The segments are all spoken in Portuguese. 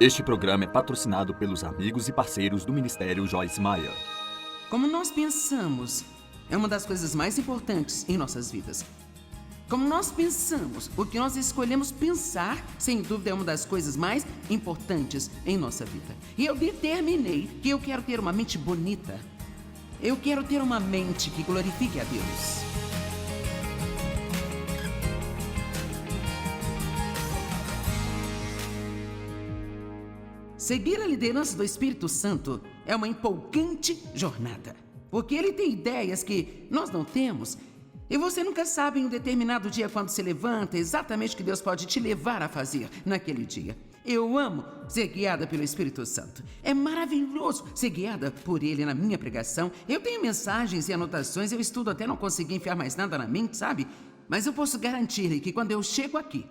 Este programa é patrocinado pelos amigos e parceiros do Ministério Joyce Meyer. Como nós pensamos é uma das coisas mais importantes em nossas vidas. Como nós pensamos, o que nós escolhemos pensar, sem dúvida, é uma das coisas mais importantes em nossa vida. E eu determinei que eu quero ter uma mente bonita. Eu quero ter uma mente que glorifique a Deus. Seguir a liderança do Espírito Santo é uma empolgante jornada, porque ele tem ideias que nós não temos. E você nunca sabe em um determinado dia, quando se levanta, exatamente o que Deus pode te levar a fazer naquele dia. Eu amo ser guiada pelo Espírito Santo. É maravilhoso ser guiada por Ele na minha pregação. Eu tenho mensagens e anotações, eu estudo até não conseguir enfiar mais nada na mente, sabe? Mas eu posso garantir-lhe que quando eu chego aqui,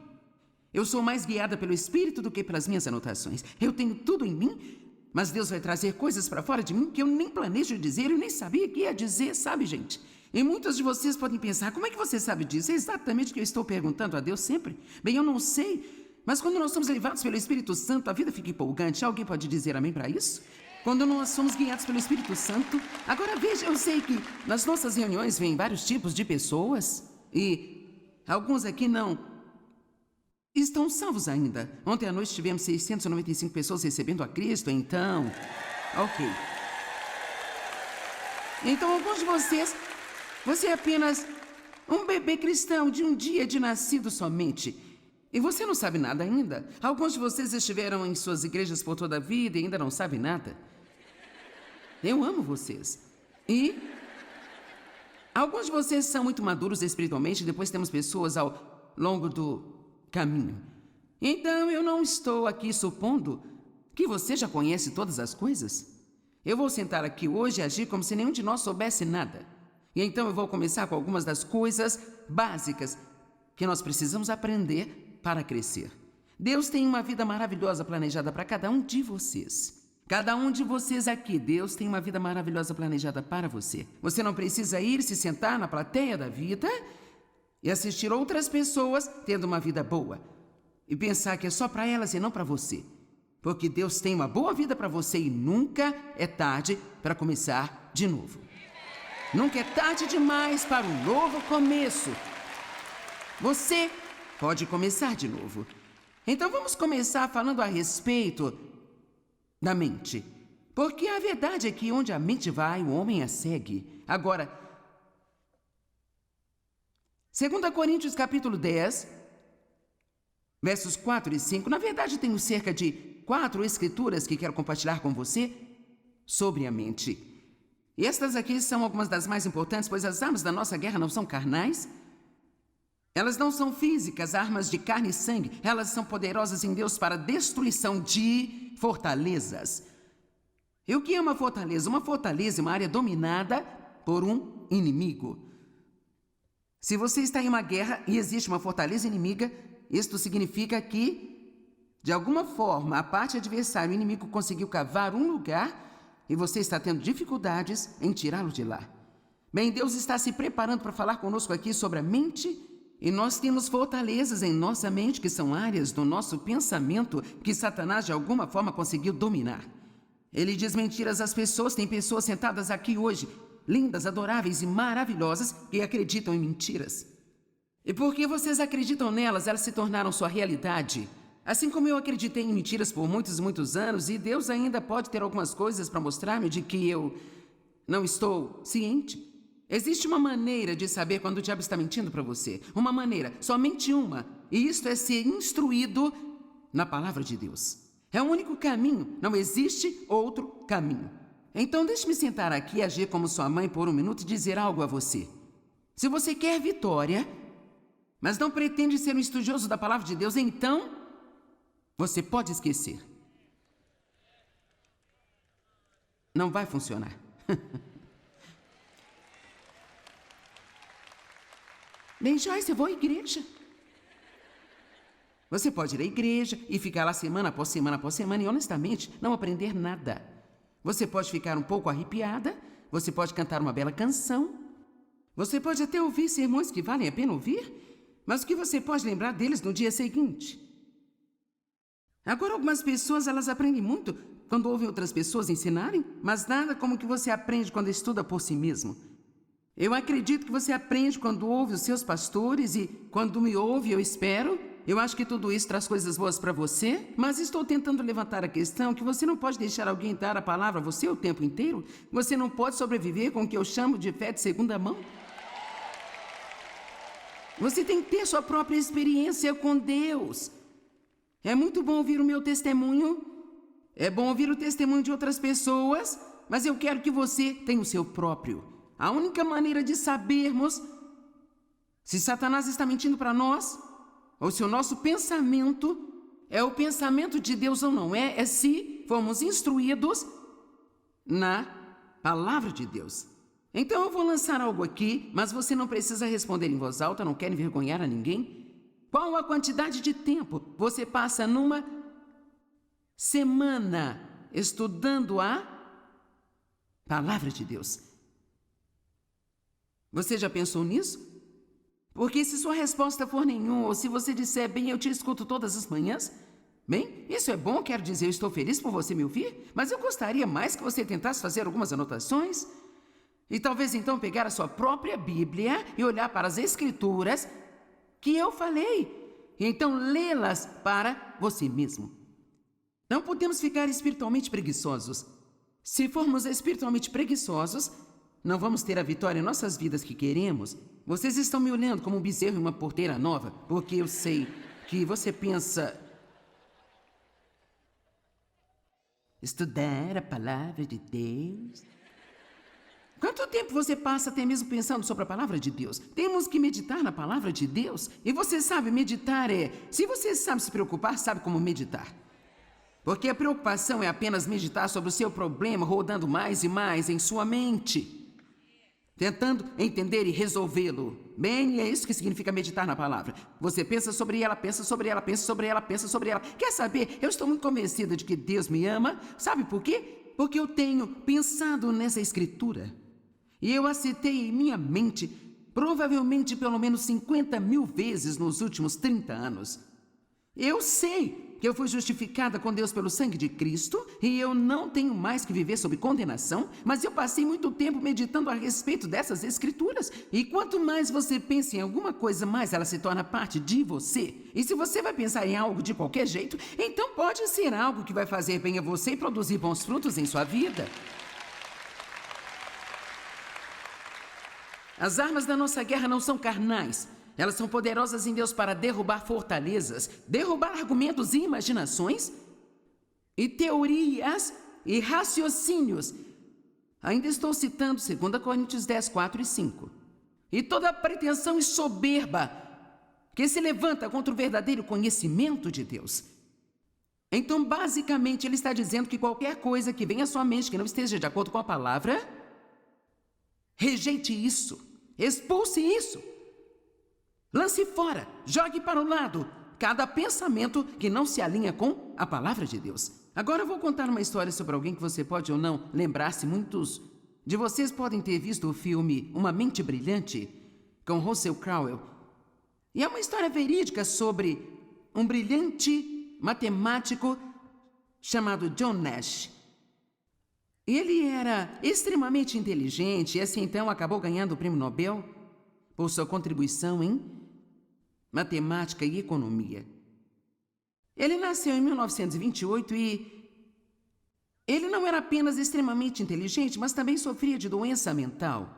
eu sou mais guiada pelo Espírito do que pelas minhas anotações. Eu tenho tudo em mim, mas Deus vai trazer coisas para fora de mim que eu nem planejo dizer, eu nem sabia que ia dizer, sabe, gente? E muitos de vocês podem pensar, como é que você sabe disso? É exatamente o que eu estou perguntando a Deus sempre. Bem, eu não sei, mas quando nós somos levados pelo Espírito Santo, a vida fica empolgante. Alguém pode dizer amém para isso? Quando nós somos guiados pelo Espírito Santo. Agora veja, eu sei que nas nossas reuniões vêm vários tipos de pessoas e alguns aqui não estão salvos ainda. Ontem à noite tivemos 695 pessoas recebendo a Cristo, então... Ok. Então alguns de vocês... Você é apenas um bebê cristão de um dia de nascido somente. E você não sabe nada ainda. Alguns de vocês estiveram em suas igrejas por toda a vida e ainda não sabem nada. Eu amo vocês. E alguns de vocês são muito maduros espiritualmente. Depois temos pessoas ao longo do caminho. Então eu não estou aqui supondo que você já conhece todas as coisas. Eu vou sentar aqui hoje e agir como se nenhum de nós soubesse nada. E então eu vou começar com algumas das coisas básicas que nós precisamos aprender para crescer. Deus tem uma vida maravilhosa planejada para cada um de vocês. Cada um de vocês aqui, Deus tem uma vida maravilhosa planejada para você. Você não precisa ir se sentar na plateia da vida e assistir outras pessoas tendo uma vida boa e pensar que é só para elas e não para você. Porque Deus tem uma boa vida para você e nunca é tarde para começar de novo. Nunca é tarde demais para um novo começo. Você pode começar de novo. Então vamos começar falando a respeito da mente. Porque a verdade é que onde a mente vai, o homem a segue. Agora, 2 Coríntios capítulo 10, versos 4 e 5. Na verdade, tenho cerca de 4 escrituras que quero compartilhar com você sobre a mente. E estas aqui são algumas das mais importantes, pois as armas da nossa guerra não são carnais. Elas não são físicas, armas de carne e sangue. Elas são poderosas em Deus para a destruição de fortalezas. E o que é uma fortaleza? Uma fortaleza é uma área dominada por um inimigo. Se você está em uma guerra e existe uma fortaleza inimiga, isto significa que, de alguma forma, a parte adversária, o inimigo conseguiu cavar um lugar e você está tendo dificuldades em tirá-lo de lá. Bem, Deus está se preparando para falar conosco aqui sobre a mente. E nós temos fortalezas em nossa mente, que são áreas do nosso pensamento que Satanás de alguma forma conseguiu dominar. Ele diz mentiras às pessoas. Tem pessoas sentadas aqui hoje, lindas, adoráveis e maravilhosas, que acreditam em mentiras. E porque vocês acreditam nelas, elas se tornaram sua realidade. Assim como eu acreditei em mentiras por muitos e muitos anos, e Deus ainda pode ter algumas coisas para mostrar-me de que eu não estou ciente. Existe uma maneira de saber quando o diabo está mentindo para você. Uma maneira, somente uma. E isto é ser instruído na palavra de Deus. É o único caminho, não existe outro caminho. Então deixe-me sentar aqui e agir como sua mãe por um minuto e dizer algo a você. Se você quer vitória, mas não pretende ser um estudioso da palavra de Deus, então você pode esquecer. Não vai funcionar. Bem, Joyce, eu vou à igreja. Você pode ir à igreja e ficar lá semana após semana após semana e, honestamente, não aprender nada. Você pode ficar um pouco arrepiada, você pode cantar uma bela canção, você pode até ouvir sermões que valem a pena ouvir, mas o que você pode lembrar deles no dia seguinte? Agora, algumas pessoas, elas aprendem muito quando ouvem outras pessoas ensinarem, mas nada como que você aprende quando estuda por si mesmo. Eu acredito que você aprende quando ouve os seus pastores e quando me ouve, eu espero. Eu acho que tudo isso traz coisas boas para você, mas estou tentando levantar a questão que você não pode deixar alguém dar a palavra a você o tempo inteiro. Você não pode sobreviver com o que eu chamo de fé de segunda mão. Você tem que ter sua própria experiência com Deus. É muito bom ouvir o meu testemunho, é bom ouvir o testemunho de outras pessoas, mas eu quero que você tenha o seu próprio. A única maneira de sabermos se Satanás está mentindo para nós, ou se o nosso pensamento é o pensamento de Deus ou não é se formos instruídos na palavra de Deus. Então eu vou lançar algo aqui, mas você não precisa responder em voz alta, não quero envergonhar a ninguém. Qual a quantidade de tempo você passa numa semana estudando a palavra de Deus? Você já pensou nisso? Porque se sua resposta for nenhum, ou se você disser, bem, eu te escuto todas as manhãs, bem, isso é bom, quero dizer, eu estou feliz por você me ouvir, mas eu gostaria mais que você tentasse fazer algumas anotações e talvez então pegar a sua própria Bíblia e olhar para as Escrituras que eu falei, e então lê-las para você mesmo. Não podemos ficar espiritualmente preguiçosos. Se formos espiritualmente preguiçosos, não vamos ter a vitória em nossas vidas que queremos. Vocês estão me olhando como um bezerro em uma porteira nova, porque eu sei que você pensa... Estudar a palavra de Deus... Quanto tempo você passa até mesmo pensando sobre a palavra de Deus? Temos que meditar na palavra de Deus. E você sabe, meditar é... Se você sabe se preocupar, sabe como meditar. Porque a preocupação é apenas meditar sobre o seu problema, rodando mais e mais em sua mente, tentando entender e resolvê-lo. Bem, é isso que significa meditar na palavra. Você pensa sobre ela, pensa sobre ela, pensa sobre ela, pensa sobre ela. Quer saber? Eu estou muito convencida de que Deus me ama. Sabe por quê? Porque eu tenho pensado nessa escritura. E eu a citei em minha mente, provavelmente pelo menos 50.000 vezes nos últimos 30 anos. Eu sei que eu fui justificada com Deus pelo sangue de Cristo e eu não tenho mais que viver sob condenação, mas eu passei muito tempo meditando a respeito dessas escrituras. E quanto mais você pensa em alguma coisa, mais ela se torna parte de você. E se você vai pensar em algo de qualquer jeito, então pode ser algo que vai fazer bem a você e produzir bons frutos em sua vida. As armas da nossa guerra não são carnais. Elas são poderosas em Deus para derrubar fortalezas, derrubar argumentos e imaginações, e teorias e raciocínios. Ainda estou citando 2 Coríntios 10, 4 e 5. E toda pretensão e soberba que se levanta contra o verdadeiro conhecimento de Deus. Então, basicamente, ele está dizendo que qualquer coisa que venha à sua mente que não esteja de acordo com a palavra, rejeite isso, expulse isso. Lance fora, jogue para o lado cada pensamento que não se alinha com a palavra de Deus. Agora eu vou contar uma história sobre alguém que você pode ou não lembrar-se. Muitos de vocês podem ter visto o filme Uma Mente Brilhante, com Russell Crowe. E é uma história verídica sobre um brilhante matemático chamado John Nash. Ele era extremamente inteligente e assim então acabou ganhando o prêmio Nobel por sua contribuição em matemática e economia. Ele nasceu em 1928 e ele não era apenas extremamente inteligente, mas também sofria de doença mental.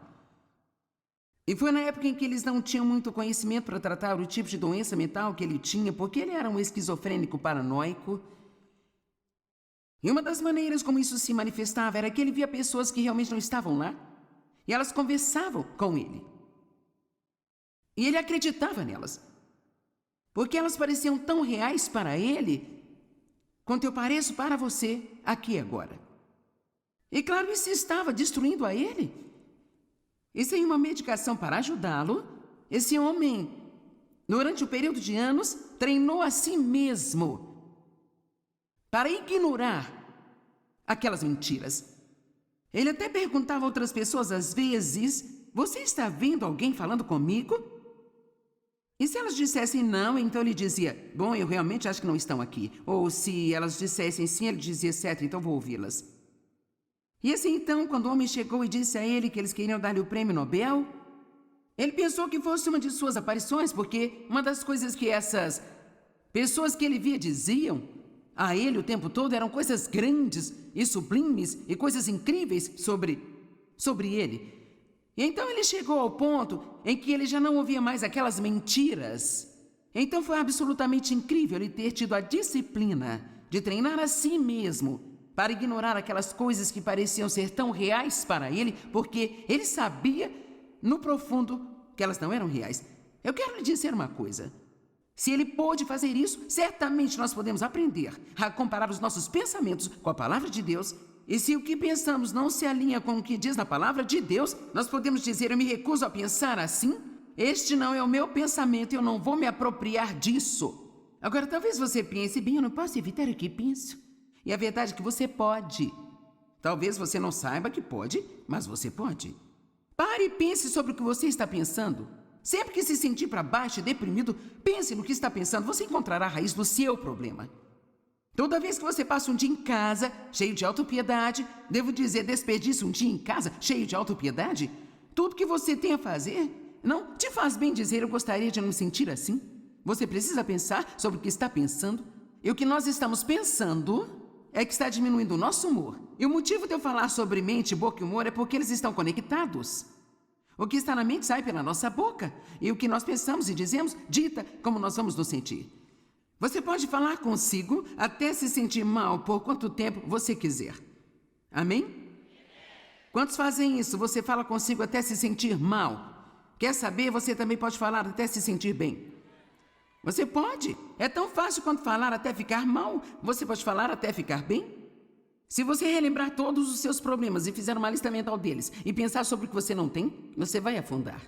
E foi na época em que eles não tinham muito conhecimento para tratar o tipo de doença mental que ele tinha, porque ele era um esquizofrênico paranoico. E uma das maneiras como isso se manifestava era que ele via pessoas que realmente não estavam lá, e elas conversavam com ele. E ele acreditava nelas, porque elas pareciam tão reais para ele, quanto eu pareço para você aqui agora. E claro, isso estava destruindo a ele. E sem uma medicação para ajudá-lo, esse homem, durante um período de anos, treinou a si mesmo para ignorar aquelas mentiras. Ele até perguntava a outras pessoas às vezes, você está vendo alguém falando comigo? E se elas dissessem não, então ele dizia, bom, eu realmente acho que não estão aqui. Ou se elas dissessem sim, ele dizia, certo, então vou ouvi-las. E assim então, quando o homem chegou e disse a ele que eles queriam dar-lhe o prêmio Nobel, ele pensou que fosse uma de suas aparições, porque uma das coisas que essas pessoas que ele via diziam a ele o tempo todo eram coisas grandes e sublimes e coisas incríveis sobre ele. E então ele chegou ao ponto em que ele já não ouvia mais aquelas mentiras. Então foi absolutamente incrível ele ter tido a disciplina de treinar a si mesmo para ignorar aquelas coisas que pareciam ser tão reais para ele, porque ele sabia no profundo que elas não eram reais. Eu quero lhe dizer uma coisa. Se ele pôde fazer isso, certamente nós podemos aprender a comparar os nossos pensamentos com a palavra de Deus. E se o que pensamos não se alinha com o que diz na palavra de Deus, nós podemos dizer, eu me recuso a pensar assim. Este não é o meu pensamento e eu não vou me apropriar disso. Agora, talvez você pense, bem, eu não posso evitar o que penso. E a verdade é que você pode. Talvez você não saiba que pode, mas você pode. Pare e pense sobre o que você está pensando. Sempre que se sentir para baixo e deprimido, pense no que está pensando. Você encontrará a raiz do seu problema. Toda vez que você passa um dia em casa, cheio de autopiedade, devo dizer, desperdiça um dia em casa, cheio de autopiedade, tudo que você tem a fazer, não te faz bem dizer, eu gostaria de não me sentir assim. Você precisa pensar sobre o que está pensando. E o que nós estamos pensando é que está diminuindo o nosso humor. E o motivo de eu falar sobre mente, boca e humor é porque eles estão conectados. O que está na mente sai pela nossa boca. E o que nós pensamos e dizemos, dita como nós vamos nos sentir. Você pode falar consigo até se sentir mal por quanto tempo você quiser. Amém? Quantos fazem isso? Você fala consigo até se sentir mal. Quer saber? Você também pode falar até se sentir bem. Você pode. É tão fácil quanto falar até ficar mal. Você pode falar até ficar bem. Se você relembrar todos os seus problemas e fizer uma lista mental deles e pensar sobre o que você não tem, você vai afundar.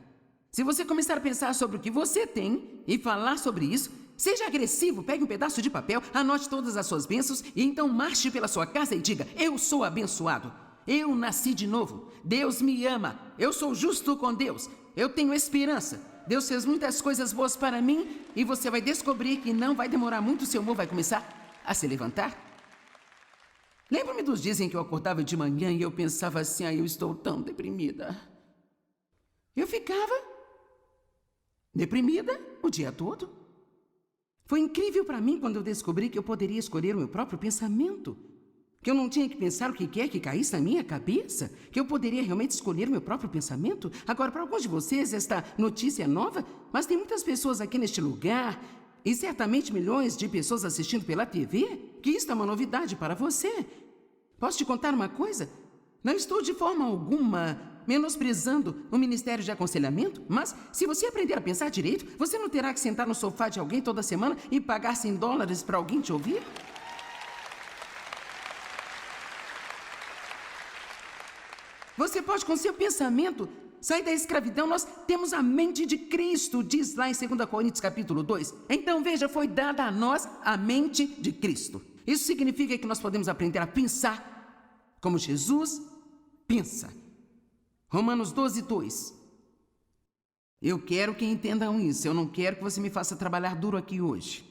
Se você começar a pensar sobre o que você tem e falar sobre isso, seja agressivo, pegue um pedaço de papel, anote todas as suas bênçãos e então marche pela sua casa e diga, eu sou abençoado, eu nasci de novo, Deus me ama, eu sou justo com Deus, eu tenho esperança, Deus fez muitas coisas boas para mim e você vai descobrir que não vai demorar muito, seu humor vai começar a se levantar. Lembro-me dos dias em que eu acordava de manhã e eu pensava assim, eu estou tão deprimida. Eu ficava deprimida o dia todo. Foi incrível para mim quando eu descobri que eu poderia escolher o meu próprio pensamento. Que eu não tinha que pensar o que quer que caísse na minha cabeça. Que eu poderia realmente escolher o meu próprio pensamento. Agora, para alguns de vocês, esta notícia é nova, mas tem muitas pessoas aqui neste lugar e certamente milhões de pessoas assistindo pela TV, que isto é uma novidade para você. Posso te contar uma coisa? Não estou de forma alguma menosprezando o Ministério de Aconselhamento, mas se você aprender a pensar direito, você não terá que sentar no sofá de alguém toda semana e pagar $100 para alguém te ouvir? Você pode, com seu pensamento, sair da escravidão. Nós temos a mente de Cristo, diz lá em 2 Coríntios capítulo 2. Então, veja, foi dada a nós a mente de Cristo. Isso significa que nós podemos aprender a pensar como Jesus pensa. Romanos 12, 2. Eu quero que entendam isso. Eu não quero que você me faça trabalhar duro aqui hoje.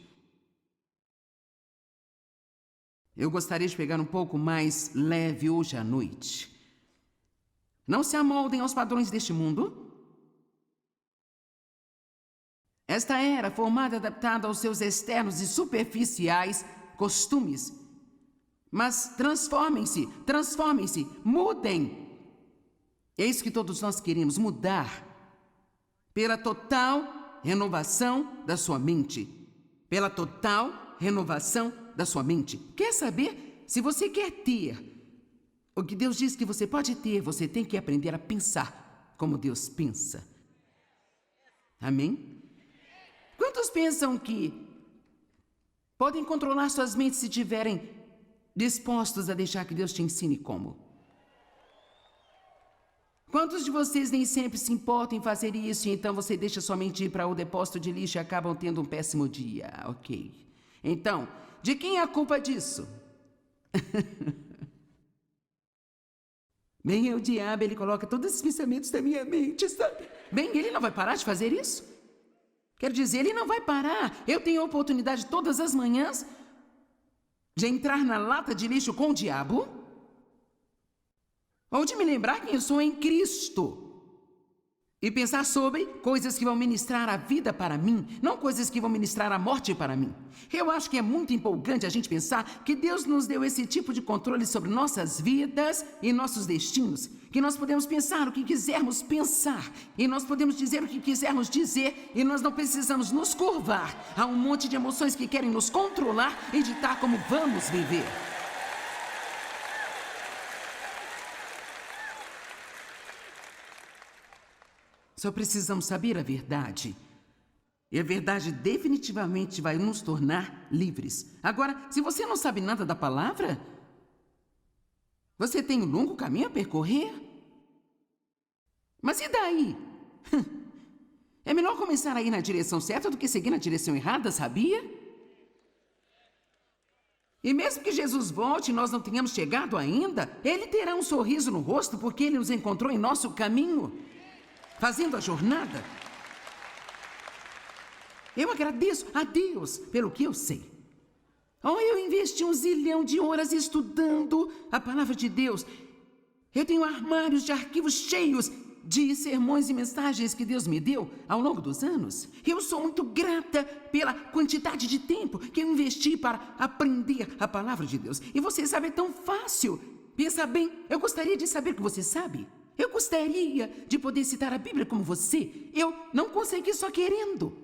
Eu gostaria de pegar um pouco mais leve hoje à noite. Não se amoldem aos padrões deste mundo. Esta era formada e adaptada aos seus externos e superficiais costumes. Mas transformem-se, mudem. É isso que todos nós queremos, mudar. Pela total renovação da sua mente. Pela total renovação da sua mente. Quer saber? Se você quer ter o que Deus diz que você pode ter, você tem que aprender a pensar como Deus pensa. Amém? Quantos pensam que podem controlar suas mentes se estiverem dispostos a deixar que Deus te ensine como? Quantos de vocês nem sempre se importam em fazer isso e então você deixa sua mente ir para o depósito de lixo e acabam tendo um péssimo dia? Ok. Então, de quem é a culpa disso? Bem, é o diabo, ele coloca todos esses pensamentos na minha mente, sabe? Bem, ele não vai parar de fazer isso? Quer dizer, ele não vai parar. Eu tenho a oportunidade todas as manhãs de entrar na lata de lixo com o diabo ou de me lembrar quem eu sou em Cristo e pensar sobre coisas que vão ministrar a vida para mim, não coisas que vão ministrar a morte para mim. Eu acho que é muito empolgante a gente pensar que Deus nos deu esse tipo de controle sobre nossas vidas e nossos destinos, que nós podemos pensar o que quisermos pensar e nós podemos dizer o que quisermos dizer e nós não precisamos nos curvar a um monte de emoções que querem nos controlar e ditar como vamos viver. Só precisamos saber a verdade. E a verdade definitivamente vai nos tornar livres. Agora, se você não sabe nada da palavra, você tem um longo caminho a percorrer. Mas e daí? É melhor começar a ir na direção certa do que seguir na direção errada, sabia? E mesmo que Jesus volte e nós não tenhamos chegado ainda, Ele terá um sorriso no rosto porque Ele nos encontrou em nosso caminho, fazendo a jornada. Eu agradeço a Deus pelo que eu sei. Eu investi 1 zilhão de horas estudando a palavra de Deus. Eu tenho armários de arquivos cheios de sermões e mensagens que Deus me deu ao longo dos anos. Eu sou muito grata pela quantidade de tempo que eu investi para aprender a palavra de Deus. E você sabe, é tão fácil. Pensa bem, eu gostaria de saber o que você sabe. Eu gostaria de poder citar a Bíblia como você. Eu não consegui só querendo.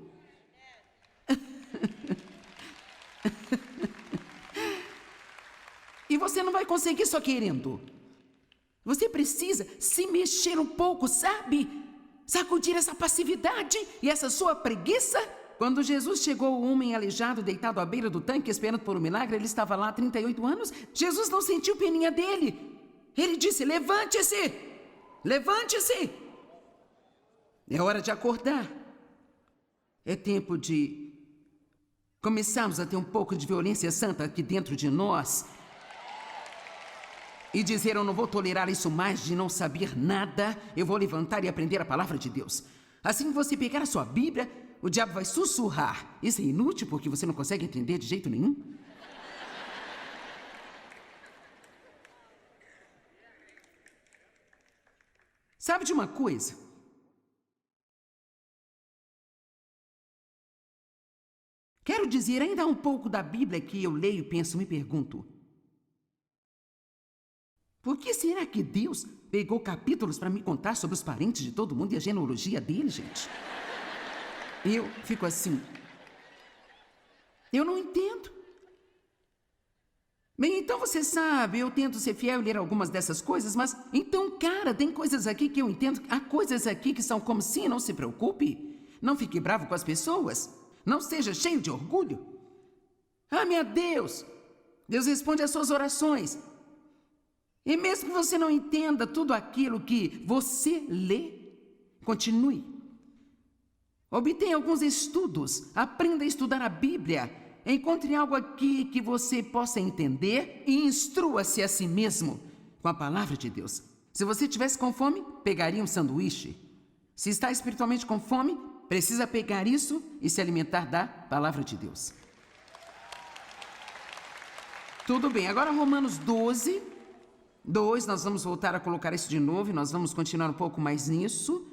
E você não vai conseguir só querendo. Você precisa se mexer um pouco, sabe? Sacudir essa passividade e essa sua preguiça. Quando Jesus chegou, o homem aleijado, deitado à beira do tanque, esperando por um milagre, ele estava lá há 38 anos. Jesus não sentiu peninha dele. Ele disse: levante-se! Levante-se! É hora de acordar. É tempo de começarmos a ter um pouco de violência santa aqui dentro de nós e dizer: eu não vou tolerar isso mais de não saber nada. Eu vou levantar e aprender a palavra de Deus. Assim que você pegar a sua Bíblia, o diabo vai sussurrar. Isso é inútil porque você não consegue entender de jeito nenhum. Sabe de uma coisa? Quero dizer, ainda há um pouco da Bíblia que eu leio, penso, me pergunto: por que será que Deus pegou capítulos para me contar sobre os parentes de todo mundo e a genealogia dele, gente? Eu fico assim. Eu não entendo. Bem, então você sabe, eu tento ser fiel e ler algumas dessas coisas, mas então, cara, tem coisas aqui que eu entendo. Há coisas aqui que são como se, não se preocupe. Não fique bravo com as pessoas. Não seja cheio de orgulho. Ah, meu Deus! Deus responde às suas orações. E mesmo que você não entenda tudo aquilo que você lê, continue. Obtenha alguns estudos. Aprenda a estudar a Bíblia. Encontre algo aqui que você possa entender e instrua-se a si mesmo com a palavra de Deus. Se você estivesse com fome, pegaria um sanduíche. Se está espiritualmente com fome, precisa pegar isso e se alimentar da palavra de Deus. Tudo bem, agora Romanos 12, 2, nós vamos voltar a colocar isso de novo e nós vamos continuar um pouco mais nisso.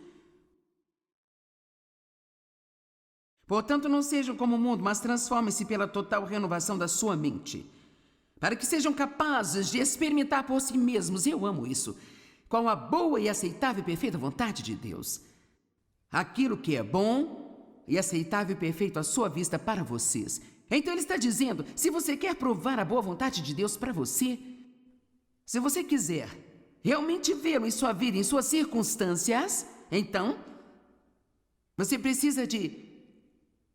Portanto, não sejam como o mundo, mas transformem-se pela total renovação da sua mente, para que sejam capazes de experimentar por si mesmos, eu amo isso, qual a boa e aceitável e perfeita vontade de Deus. Aquilo que é bom e aceitável e perfeito à sua vista para vocês. Então ele está dizendo, se você quer provar a boa vontade de Deus para você, se você quiser realmente vê-lo em sua vida, em suas circunstâncias, então você precisa de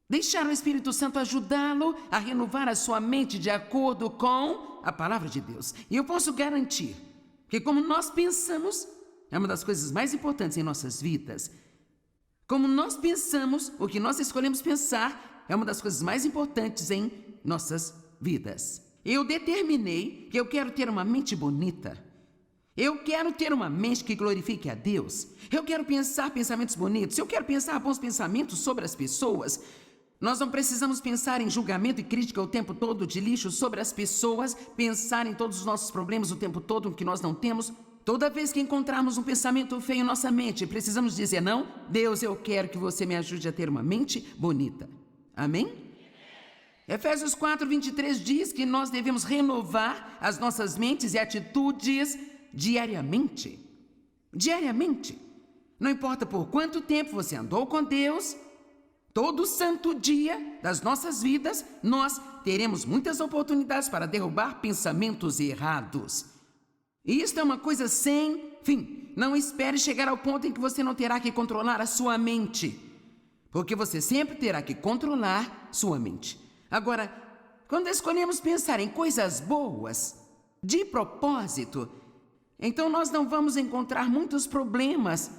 deixar o Espírito Santo ajudá-lo a renovar a sua mente de acordo com a palavra de Deus. E eu posso garantir que como nós pensamos, é uma das coisas mais importantes em nossas vidas. Como nós pensamos, o que nós escolhemos pensar, é uma das coisas mais importantes em nossas vidas. Eu determinei que eu quero ter uma mente bonita. Eu quero ter uma mente que glorifique a Deus. Eu quero pensar pensamentos bonitos. Eu quero pensar bons pensamentos sobre as pessoas. Nós não precisamos pensar em julgamento e crítica o tempo todo, de lixo sobre as pessoas, pensar em todos os nossos problemas o tempo todo que nós não temos. Toda vez que encontrarmos um pensamento feio em nossa mente, precisamos dizer: não, Deus, eu quero que você me ajude a ter uma mente bonita. Amém? Efésios 4:23 diz que nós devemos renovar as nossas mentes e atitudes diariamente. Diariamente. Não importa por quanto tempo você andou com Deus, todo santo dia das nossas vidas, nós teremos muitas oportunidades para derrubar pensamentos errados. E isto é uma coisa sem fim. Não espere chegar ao ponto em que você não terá que controlar a sua mente, porque você sempre terá que controlar sua mente. Agora, quando escolhemos pensar em coisas boas, de propósito, então nós não vamos encontrar muitos problemas.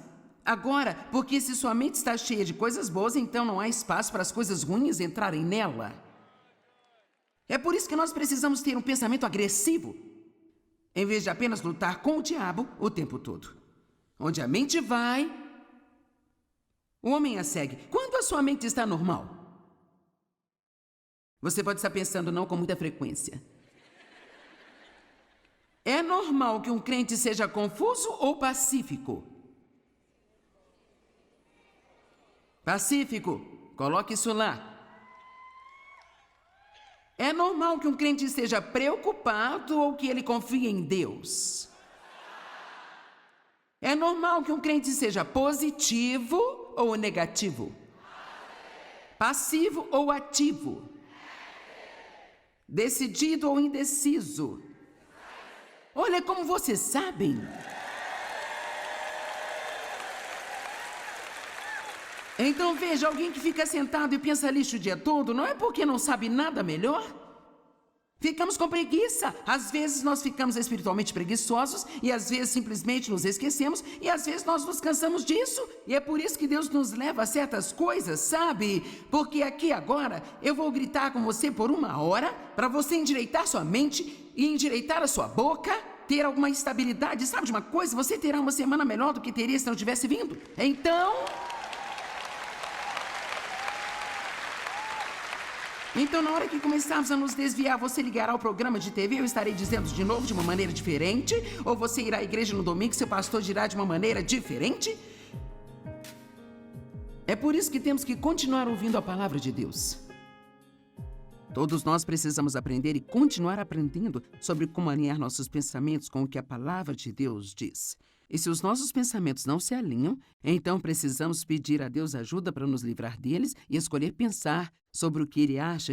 Agora, porque se sua mente está cheia de coisas boas, então não há espaço para as coisas ruins entrarem nela. É por isso que nós precisamos ter um pensamento agressivo, em vez de apenas lutar com o diabo o tempo todo. Onde a mente vai, o homem a segue. Quando a sua mente está normal? Você pode estar pensando não com muita frequência. É normal que um crente seja confuso ou pacífico? Pacífico, coloque isso lá. É normal que um crente esteja preocupado ou que ele confie em Deus? É normal que um crente seja positivo ou negativo? Passivo ou ativo? Decidido ou indeciso? Olha como vocês sabem. Então veja, alguém que fica sentado e pensa lixo o dia todo, não é porque não sabe nada melhor? Ficamos com preguiça. Às vezes nós ficamos espiritualmente preguiçosos e às vezes simplesmente nos esquecemos e às vezes nós nos cansamos disso. E é por isso que Deus nos leva a certas coisas, sabe? Porque aqui agora eu vou gritar com você por 1 hora para você endireitar sua mente e endireitar a sua boca, ter alguma estabilidade. Sabe de uma coisa? Você terá uma semana melhor do que teria se não tivesse vindo. Então, na hora que começarmos a nos desviar, você ligará ao programa de TV, eu estarei dizendo de novo de uma maneira diferente, ou você irá à igreja no domingo, seu pastor dirá de uma maneira diferente. É por isso que temos que continuar ouvindo a palavra de Deus. Todos nós precisamos aprender e continuar aprendendo sobre como alinhar nossos pensamentos com o que a palavra de Deus diz. E se os nossos pensamentos não se alinham, então precisamos pedir a Deus ajuda para nos livrar deles e escolher pensar sobre o que Ele acha que